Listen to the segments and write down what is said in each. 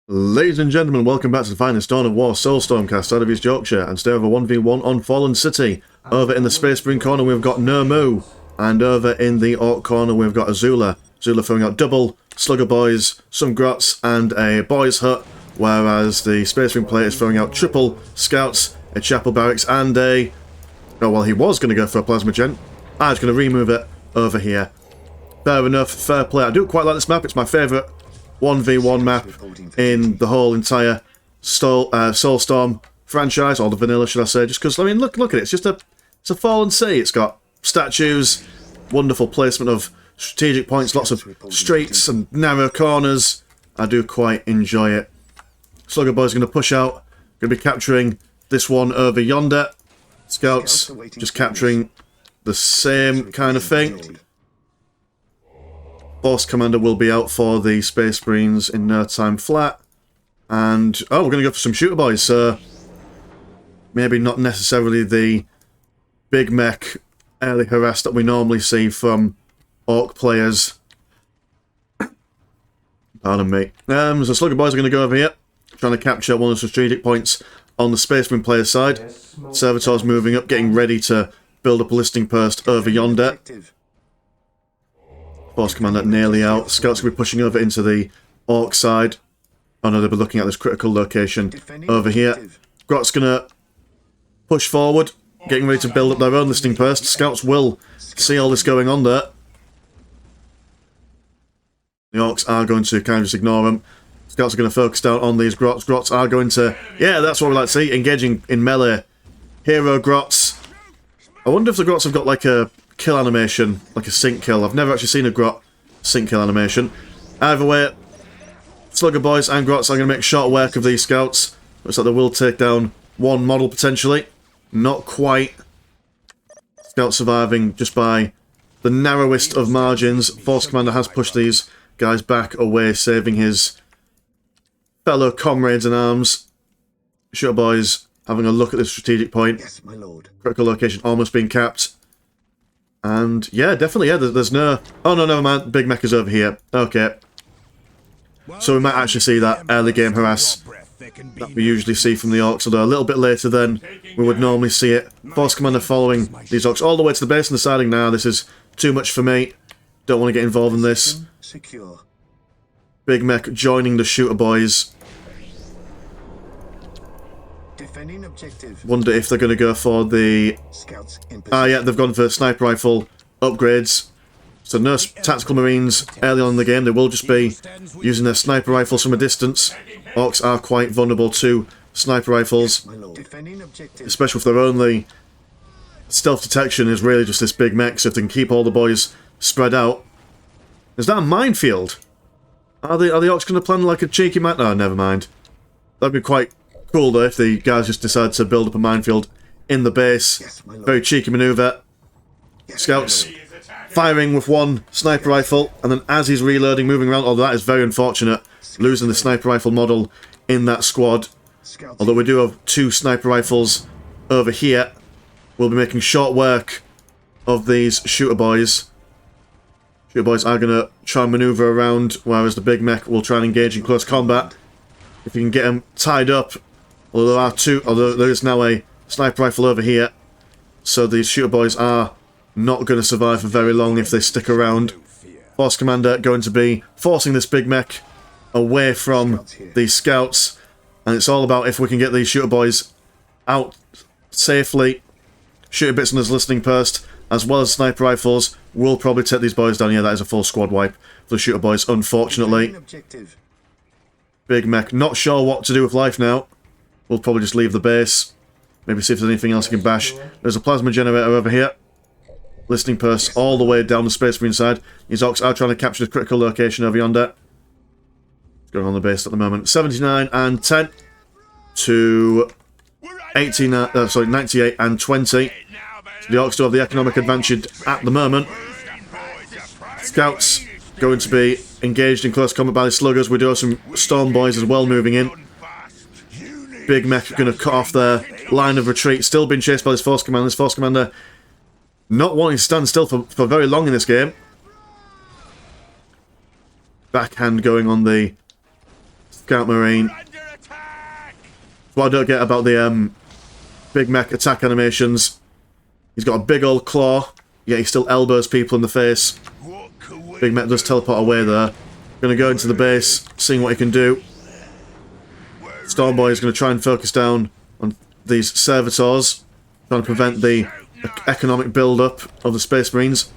Ladies and gentlemen, welcome back to the finest Dawn of War Soulstorm cast out of East Yorkshire, and today we have a 1v1 on Fallen City. Over in the Space Marine corner we've got Nermu, and over in the Ork corner we've got Azula. Azula throwing out double Slugger Boys, some Grots, and a Boys Hut, whereas the Space Marine player is throwing out triple Scouts, a Chapel Barracks, and a... oh, well, he was going to go for a Plasma Gen. I'm just going to remove it over here. Fair enough, fair play. I do quite like this map, it's my favourite 1v1 map in the whole entire Soulstorm franchise, or the vanilla, should I say, just because, I mean, look at it, it's a Fallen City. It's got statues, wonderful placement of strategic points, lots of streets and narrow corners. I do quite enjoy it. Slugger Boy's going to push out, going to be capturing this one over yonder. Scouts just capturing the same kind of thing. Force Commander will be out for the Space Marines in no time flat. And, oh, we're going to go for some Shooter Boys, so maybe not necessarily the big mech early harass that we normally see from Ork players. Pardon me. So Slugger Boys are going to go over here, trying to capture one of the strategic points on the Space Marine player's side. Servitor's moving up, getting ready to build up a listing post over yonder. Force Commander nearly out. Scouts will be pushing over into the Ork side. Oh no, they'll be looking at this critical location over here. Grot's gonna push forward, getting ready to build up their own listing post. Scouts will see all this going on there. The Orks are going to kind of just ignore them. Scouts are going to focus down on these Grots. Grots are going to, yeah, that's what we like to see, engaging in melee. Hero Grots. I wonder if the Grots have got like a kill animation, like a sync kill. I've never actually seen a Grot sync kill animation. Either way, Slugger Boys and Grots are going to make short work of these Scouts. Looks like they will take down one model potentially. Not quite. Scout surviving just by the narrowest of margins. Force Commander has pushed these guys back away, saving his fellow comrades in arms. Shooter Boys having a look at this strategic point. Yes, my lord. Critical location almost being capped. And yeah, definitely, yeah, there's no... oh no, never mind, Big Mech is over here. Okay. So we might actually see that early game harass that we usually see from the Orks, although a little bit later than we would normally see it. Force Commander following these Orks all the way to the base and deciding, nah, this is too much for me. Don't want to get involved in this. Secure. Big Mech joining the Shooter Boys. Defending objective. Wonder if they're going to go for the... Scouts in position. ah, yeah, they've gone for sniper rifle upgrades. So no tactical marines early on in the game. They will just be using their sniper rifles from a distance. Orks are quite vulnerable to sniper rifles, My lord. Defending objective. especially if their only stealth detection is really just this big mech. So if they can keep all the boys spread out. Is that a minefield? Are the Orks going to plan like a cheeky mine? Oh, never mind. That'd be quite cool though if the guys just decide to build up a minefield in the base. Yes, my lord. Very cheeky maneuver. Yes, Scouts my lord. firing with one sniper rifle, and then as he's reloading, moving around. Although that is very unfortunate, losing the sniper rifle model in that squad. Scouts. Although we do have two sniper rifles over here, we'll be making short work of these Shooter Boys. Shooter Boys are going to try and maneuver around, whereas the Big Mech will try and engage in close combat. If you can get them tied up, although there is now a sniper rifle over here, so these Shooter Boys are not going to survive for very long if they stick around. Force Commander going to be forcing this Big Mech away from these Scouts, and it's all about if we can get these Shooter Boys out safely. Shooter bits on his listening post, as well as sniper rifles, will probably take these boys down. Yeah, that is a full squad wipe for the Shooter Boys, unfortunately. Defending objective. Big Mech not sure what to do with life now. We'll probably just leave the base. Maybe see if there's anything else he can bash. There's a plasma generator over here. Listening post all the way down the Space Marine side. These Orks are trying to capture the critical location over yonder. It's going on the base at the moment. 79 and 10 to 98 and 20. So the Orks do have the economic advantage at the moment. Scouts going to be engaged in close combat by the Sluggers. We do have some Storm Boys as well moving in. Big Mech going to cut off their line of retreat. Still being chased by this Force Commander. This Force Commander not wanting to stand still for very long in this game. Backhand going on the Scout Marine. What I don't get about the Big Mech attack animations, he's got a big old claw, yet he still elbows people in the face. Big Mech does teleport away there. Gonna go into the base, seeing what he can do. Stormboy is going to try and focus down on these servitors, trying to prevent the economic build-up of the Space Marines.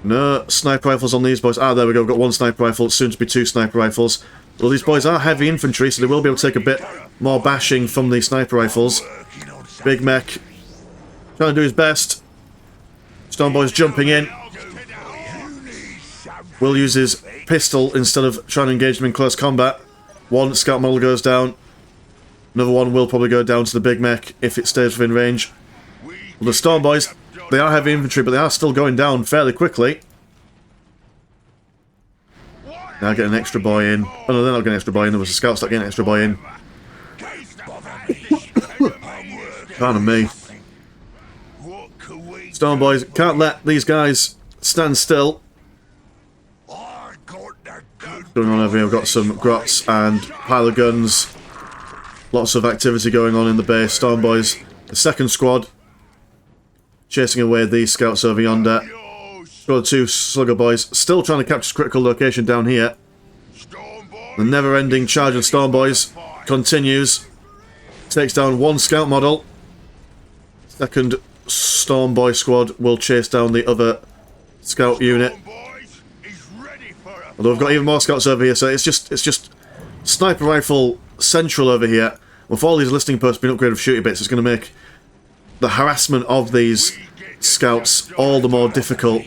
No sniper rifles on these boys. Ah, there we go. We've got one sniper rifle, soon to be two sniper rifles. Well, these boys are heavy infantry, so they will be able to take a bit more bashing from the sniper rifles. Big Mech trying to do his best. Stormboy's jumping in. Will use his pistol instead of trying to engage them in close combat. One scout model goes down. Another one will probably go down to the Big Mech if it stays within range. Well, the Stormboys, they are heavy infantry, but they are still going down fairly quickly. Now get an extra boy in. Oh no, they're not getting an extra boy in. There was a scout start getting an extra boy in. Pardon me. Stormboys can't let these guys stand still. Going on over here, we've got some grots and pile of guns. Lots of activity going on in the base. Stormboys, the second squad, chasing away these scouts over yonder. Got the two slugger boys, still trying to capture critical location down here. The never-ending charge of Stormboys continues. Takes down one scout model. Second Stormboy squad will chase down the other scout unit. Although we've got even more scouts over here, so it's just sniper rifle central over here. With all these listing posts being upgraded with shooty bits, it's going to make the harassment of these scouts all the more difficult.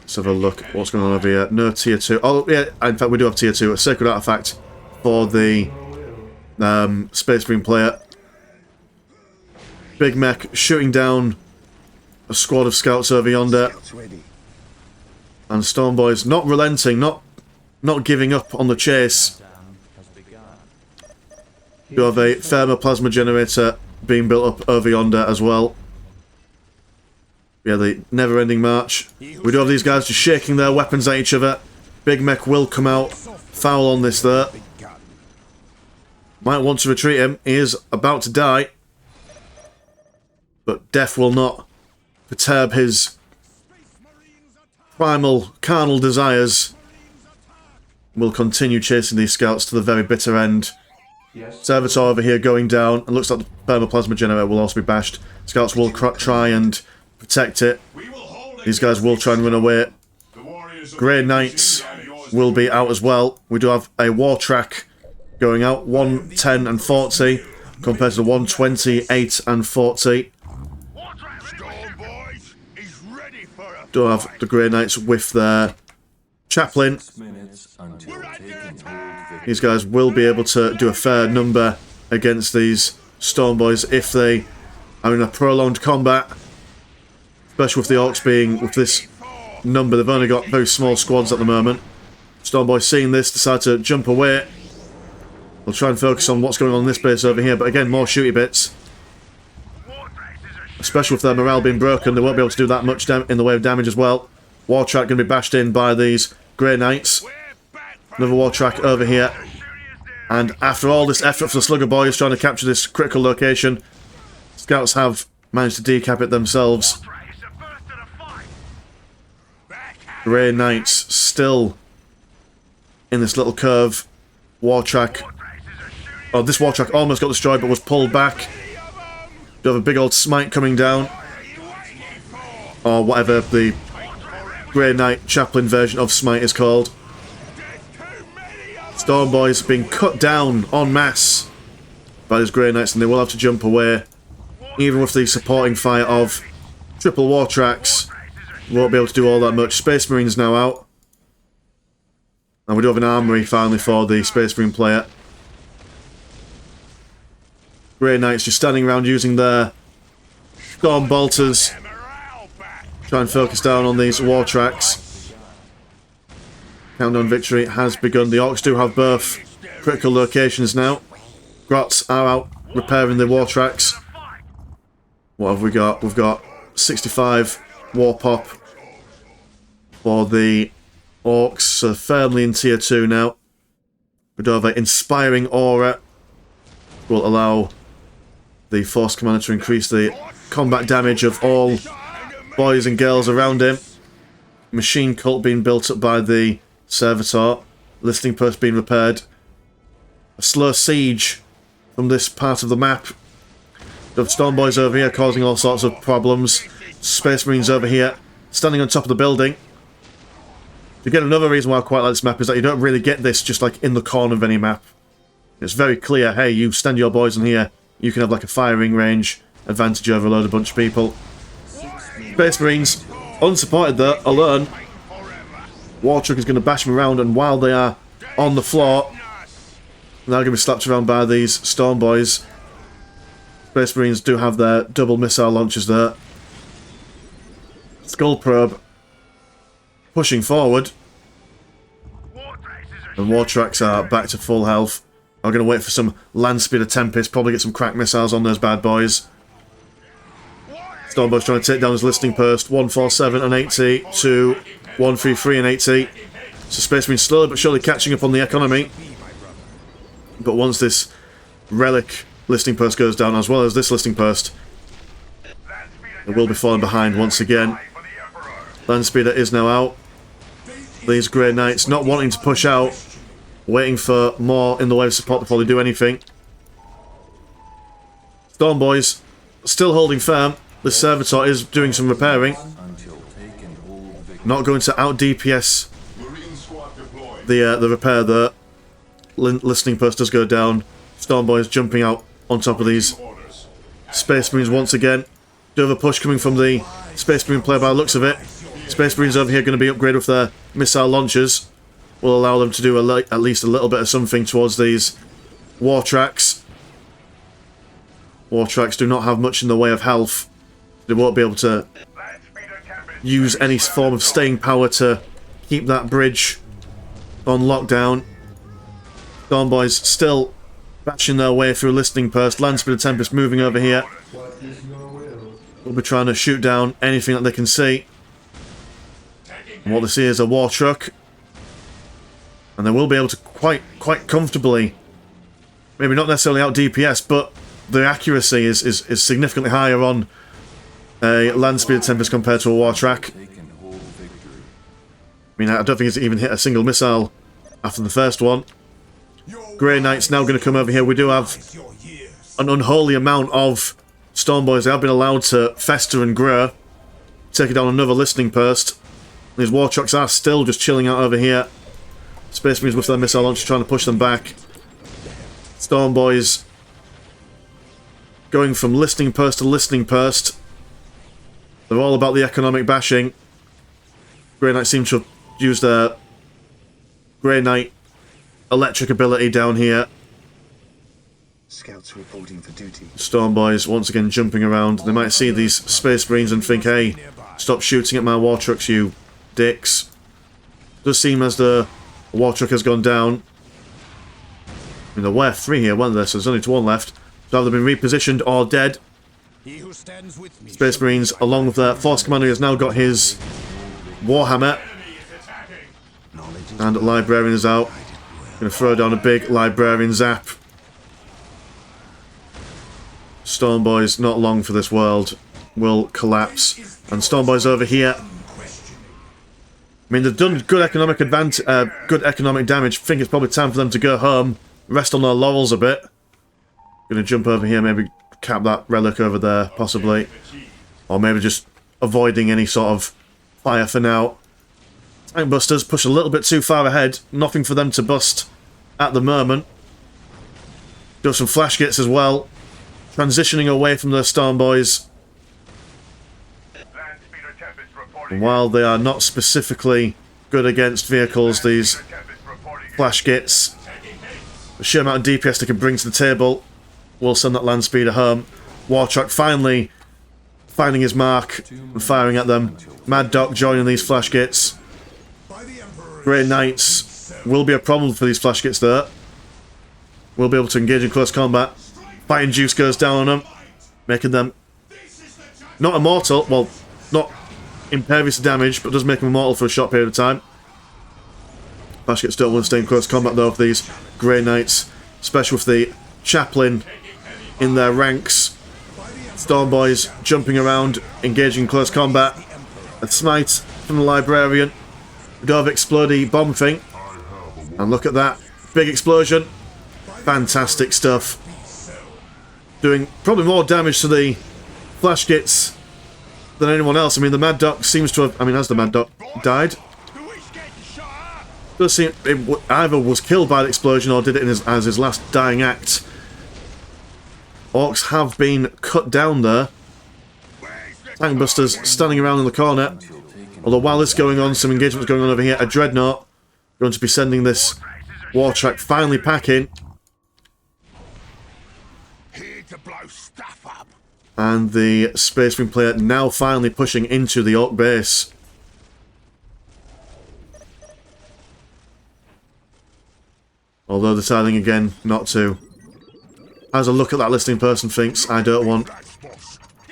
Let's have a look at what's going on over here. No tier 2. Oh, yeah, in fact, we do have tier 2. A sacred artifact for the Space Marine player. Big Mech shooting down a squad of scouts over yonder. And Stormboys not relenting, not giving up on the chase. We have a thermoplasma generator being built up over yonder as well. Yeah, the never-ending march. We do have these guys just shaking their weapons at each other. Big Mech will come out foul on this there. Might want to retreat him. He is about to die. But death will not perturb his primal, carnal desires. Will continue chasing these scouts to the very bitter end. Servitor over here going down. It looks like the thermoplasma generator will also be bashed. Scouts will try and protect it. These guys will try and run away. Grey Knights will be out as well. We do have a war track going out. 110 and 40 compared to the 128 and 40. Do have the Grey Knights with their chaplain. These guys will be able to do a fair number against these Stormboys if they are in a prolonged combat. Especially with the Orks being, with this number, they've only got very small squads at the moment. Stormboy seeing this, decide to jump away. We'll try and focus on what's going on in this base over here, but again, more shooty bits. Especially with their morale being broken, they won't be able to do that much in the way of damage as well. War track going to be bashed in by these Grey Knights. Another war track over here. And after all this effort for the Slugger Boys trying to capture this critical location, Scouts have managed to decap it themselves. Grey Knights still in this little curve. War track. Oh, this war track almost got destroyed but was pulled back. Do have a big old smite coming down. Or whatever the Grey Knight Chaplain version of smite is called. Stormboys being cut down en masse by these Grey Knights, and they will have to jump away. Even with the supporting fire of triple war tracks, won't be able to do all that much. Space Marines now out. And we do have an armory finally for the Space Marine player. Grey Knights just standing around using their Storm Bolters. Try and focus down on these war tracks. Countdown victory has begun. The Orks do have both critical locations now. Grots are out repairing the war tracks. What have we got? We've got 65 war pop. for the Orks, firmly in tier 2 now. Cordova inspiring aura will allow the Force Commander to increase the combat damage of all boys and girls around him. Machine cult being built up by the Servitor. Listening post being repaired. A slow siege from this part of the map. The Storm Boys over here causing all sorts of problems. Space Marines over here standing on top of the building. Again, another reason why I quite like this map is that you don't really get this just like in the corner of any map. It's very clear, hey, you stand your boys in here, you can have like a firing range advantage over a load of bunch of people. Space Marines, unsupported there, alone. War Truck is going to bash them around, and while they are on the floor, they're going to be slapped around by these Storm Boys. Space Marines do have their double missile launchers there. Skull Probe pushing forward. And War Tracks are back to full health. I'm going to wait for some Land Speeder Tempest, probably get some crack missiles on those bad boys. Storm Boys trying to take down his listening post. 147 and 80 to 133 and 80. So Space Marine slowly but surely catching up on the economy. But once this relic listening post goes down, as well as this listening post, it will be falling behind once again. Land Speeder is now out. These Grey Knights not wanting to push out, waiting for more in the way of support before they do anything. Storm Boys still holding firm. The Servitor is doing some repairing. Not going to out DPS the repair there. Listening post does go down. Storm Boys jumping out on top of these Space Marines once again. Do have a push coming from the Space Marine player by the looks of it. Space Marines over here going to be upgraded with their missile launchers. Will allow them to do at least a little bit of something towards these War Tracks. War Tracks do not have much in the way of health. They won't be able to use any form of staying power to keep that bridge on lockdown. Storm Boys still bashing their way through a listening post. Land Speeder Tempest moving over here. We'll be trying to shoot down anything that they can see. And what they see is a War Truck. And they will be able to quite comfortably, maybe not necessarily out DPS, but the accuracy is significantly higher on a Land Speeder Tempest compared to a War Track. I mean, I don't think it's even hit a single missile after the first one. Grey Knights now going to come over here. We do have an unholy amount of Storm Boys. They have been allowed to fester and grow. Taking down another listening post. These War Trucks are still just chilling out over here. Space Marines with their missile launcher trying to push them back. Storm Boys going from listening post to listening post. They're all about the economic bashing. Grey Knight seem to use their Grey Knight electric ability down here. Scouts reporting for duty. Storm Boys once again jumping around. They might see these Space Marines and think, hey, stop shooting at my War Trucks, you dicks. Does seem as the War Truck has gone down. I mean, there were 3 here, weren't there? So there's only 1 left. So either been repositioned or dead. Space Marines, along with their Force Commander, has now got his Warhammer. And Librarian is out. Going to throw down a big Librarian zap. Storm Boys, not long for this world, will collapse. And Storm Boys over here. I mean, they've done good economic damage. I think it's probably time for them to go home, rest on their laurels a bit. Going to jump over here, maybe cap that relic over there, possibly. Or maybe just avoiding any sort of fire for now. Tank Busters push a little bit too far ahead. Nothing for them to bust at the moment. Do some flash kits as well. Transitioning away from the Storm Boys. And while they are not specifically good against vehicles, these flash kits, the sheer amount of DPS they can bring to the table will send that Land Speeder home. War Truck finally finding his mark and firing at them. Mad Doc joining these flash kits. Grey Knights will be a problem for these flash kits there. We'll be able to engage in close combat. Fighting Juice goes down on them, making them not immortal, well, not impervious to damage, but does make him immortal for a short period of time. Flash gets don't want to stay in close combat though for these Grey Knights, especially with the Chaplain in their ranks. Storm Boys jumping around, engaging in close combat. A smite from the Librarian. Dove explodey bomb thing. And look at that. Big explosion. Fantastic stuff. Doing probably more damage to the Flash Gits than anyone else. I mean, the Mad Doc seems to have... I mean, has the Mad Doc died? Does seem it either was killed by the explosion or did it in as his last dying act. Orks have been cut down there. Tank Busters standing around in the corner. Although while this is going on, some engagement's going on over here. A Dreadnought going to be sending this war track finally packing. And the Space Marine player now finally pushing into the Ork base. Although deciding again not to. As a look at that listening person thinks, I don't want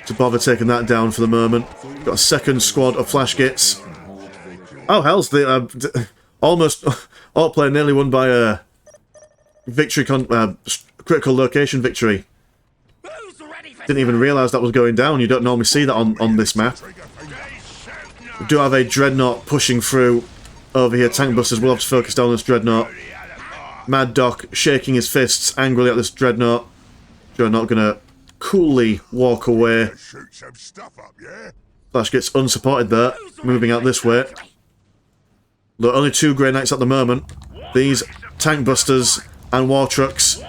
to bother taking that down for the moment. Got a second squad of Flash Gits. Oh, hell's the... almost... Ork player nearly won by a victory critical location victory. Didn't even realise that was going down. You don't normally see that on this map. We do have a Dreadnought pushing through over here. Tank Busters will have to focus down on this Dreadnought. Mad Doc shaking his fists angrily at this Dreadnought. Dreadnought gonna coolly walk away. Flash gets unsupported there, moving out this way. There are only 2 Grey Knights at the moment. These Tank Busters and War Trucks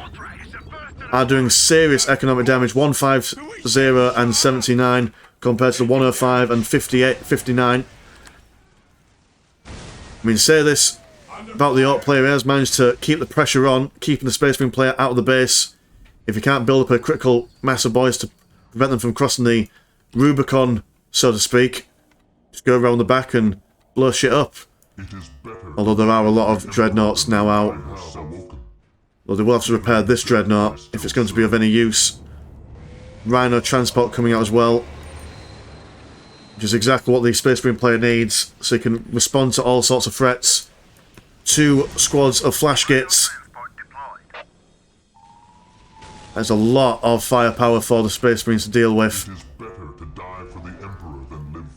are doing serious economic damage. 150 and 79 compared to the 105 and 59. I mean, say this about the Ork player, he has managed to keep the pressure on, keeping the Space Marine player out of the base. If you can't build up a critical mass of boys to prevent them from crossing the Rubicon, so to speak, just go around the back and blow shit up. Although there are a lot of Dreadnoughts now out. Well, they will have to repair this Dreadnought if it's going to be of any use. Rhino transport coming out as well, which is exactly what the Space Marine player needs, so he can respond to all sorts of threats. 2 squads of Flash Gits. There's a lot of firepower for the Space Marines to deal with.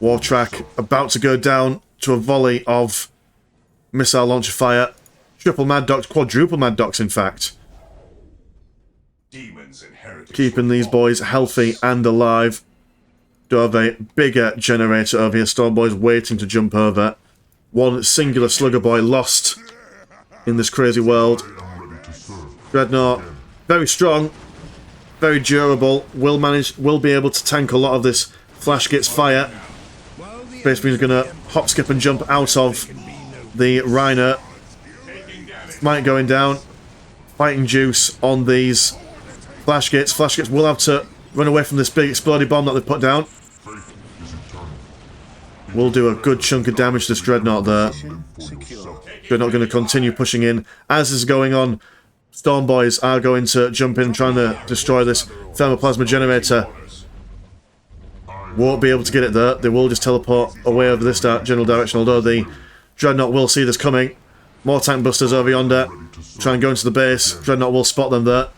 War track about to go down to a volley of missile launcher fire. Triple Mad Docs, quadruple Mad Docs in fact. Keeping these boys healthy and alive. Do have a bigger generator over here. Storm Boys waiting to jump over. One singular Slugger Boy lost in this crazy world. Dreadnought, very strong, very durable. Will be able to tank a lot of this Flash Gits fire. Space Marine's gonna hop, skip, and jump out of the Rhino. Might going down. Fighting juice on these Flash Gits. Flash Gits will have to run away from this big exploding bomb that they've put down. We'll do a good chunk of damage to this Dreadnought there. Dreadnought going to continue pushing in. As this is going on, Storm Boys are going to jump in trying to destroy this thermoplasma generator. Won't be able to get it there. They will just teleport away over this general direction, although the Dreadnought will see this coming. More Tank Busters over yonder. Try and go into the base. Dreadnought will spot them there.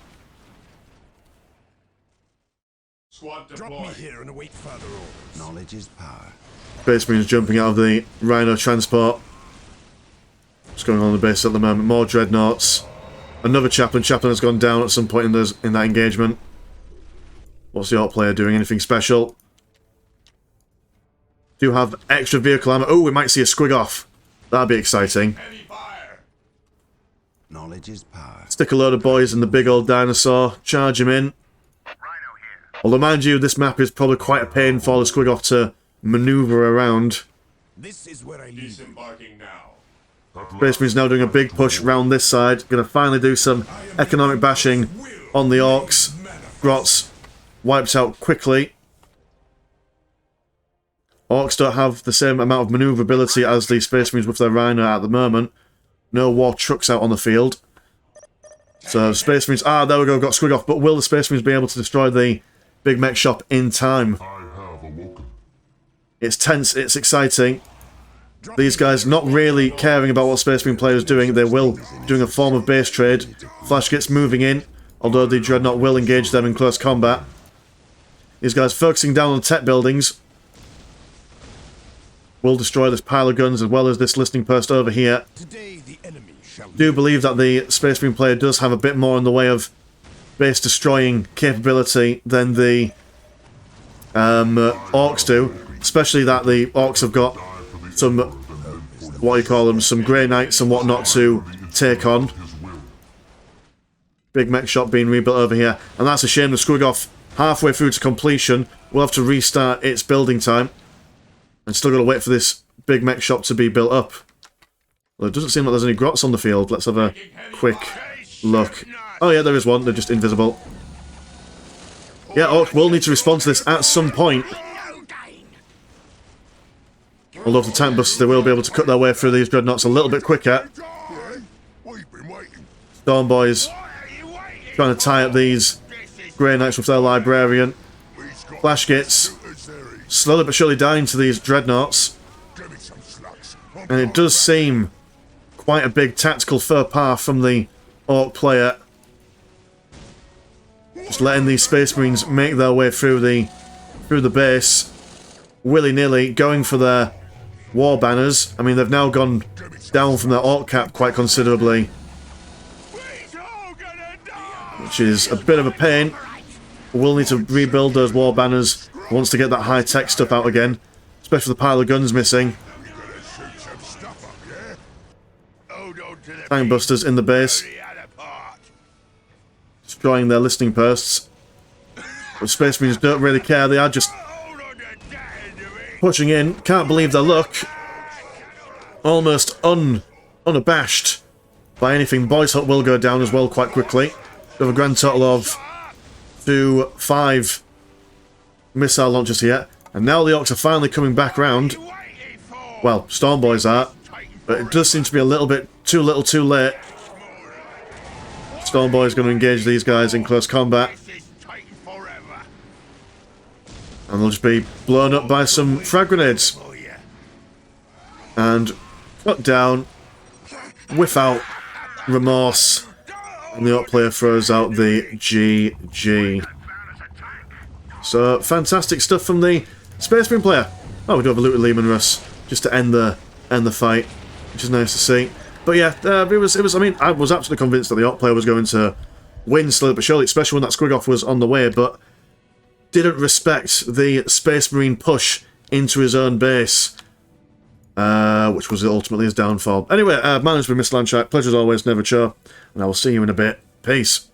Drop me here and await further orders. Knowledge is power. Space Marines jumping out of the Rhino transport. What's going on in the base at the moment? More Dreadnoughts. Another Chaplain. Chaplain has gone down at some point in that engagement. What's the Ork player doing? Anything special? Do have extra vehicle ammo. Oh, we might see a squig off. That'd be exciting. Knowledge is power. Stick a load of boys in the big old dinosaur. Charge him in. Although, mind you, this map is probably quite a pain for the squig off to maneuver around. This is where I leave. Space Marine's now doing a big push round this side. Gonna finally do some economic bashing on the Orks. Grots wiped out quickly. Orks don't have the same amount of maneuverability as the Space Marines with their Rhino at the moment. No War Trucks out on the field. So Space Marines, there we go, got squig off. But will the Space Marines be able to destroy the big mech shop in time? It's tense, it's exciting. These guys not really caring about what Space Marine player is doing. They will doing a form of base trade. Flash gets moving in, although the Dreadnought will engage them in close combat. These guys focusing down on tech buildings. Will destroy this pile of guns as well as this listening post over here. Today the enemy shall Do believe that the Space Marine player does have a bit more in the way of base destroying capability than the Orks do. Especially that the Orks have got some, what do you call them, some Grey Knights and whatnot to take on. Big mech shop being rebuilt over here. And that's a shame. The Squiggoth halfway through to completion. We'll have to restart its building time. And still got to wait for this big mech shop to be built up. Well, it doesn't seem like there's any grots on the field. Let's have a quick look. Oh yeah, there is one. They're just invisible. Yeah, Orcs will need to respond to this at some point. Although if the tank busters, they will be able to cut their way through these dreadnoughts a little bit quicker. Storm Boys trying to tie up these Grey Knights with their Librarian. Flash gets slowly but surely dying to these dreadnoughts. And it does seem quite a big tactical faux pas from the Orc player. Just letting these Space Marines make their way through the base. Willy-nilly, going for their war banners. I mean, they've now gone down from their Orc cap quite considerably. Which is a bit of a pain. We'll need to rebuild those war banners once to get that high-tech stuff out again. Especially the pile of guns missing. Tank busters in the base. Destroying their listening posts. But Space Marines don't really care. They are just pushing in. Can't believe their luck. Almost unabashed by anything. Boys Hut will go down as well quite quickly. We have a grand total of 5 missile launchers here. And now the Orcs are finally coming back round. Well, Storm Boys are. But it does seem to be a little bit too little too late. Storm Boy is going to engage these guys in close combat. And they'll just be blown up by some frag grenades. And cut down without remorse. And the Orc player throws out the GG. So, fantastic stuff from the Space Marine player. Oh, we do have a looted Lehman Russ just to end the fight, which is nice to see. But yeah, it was. I mean, I was absolutely convinced that the Orc player was going to win slowly but surely, especially when that Squiggoth was on the way, but didn't respect the Space Marine push into his own base, which was ultimately his downfall. Anyway, my name's been Mr. Landshark. Pleasure as always, never cho, and I will see you in a bit. Peace.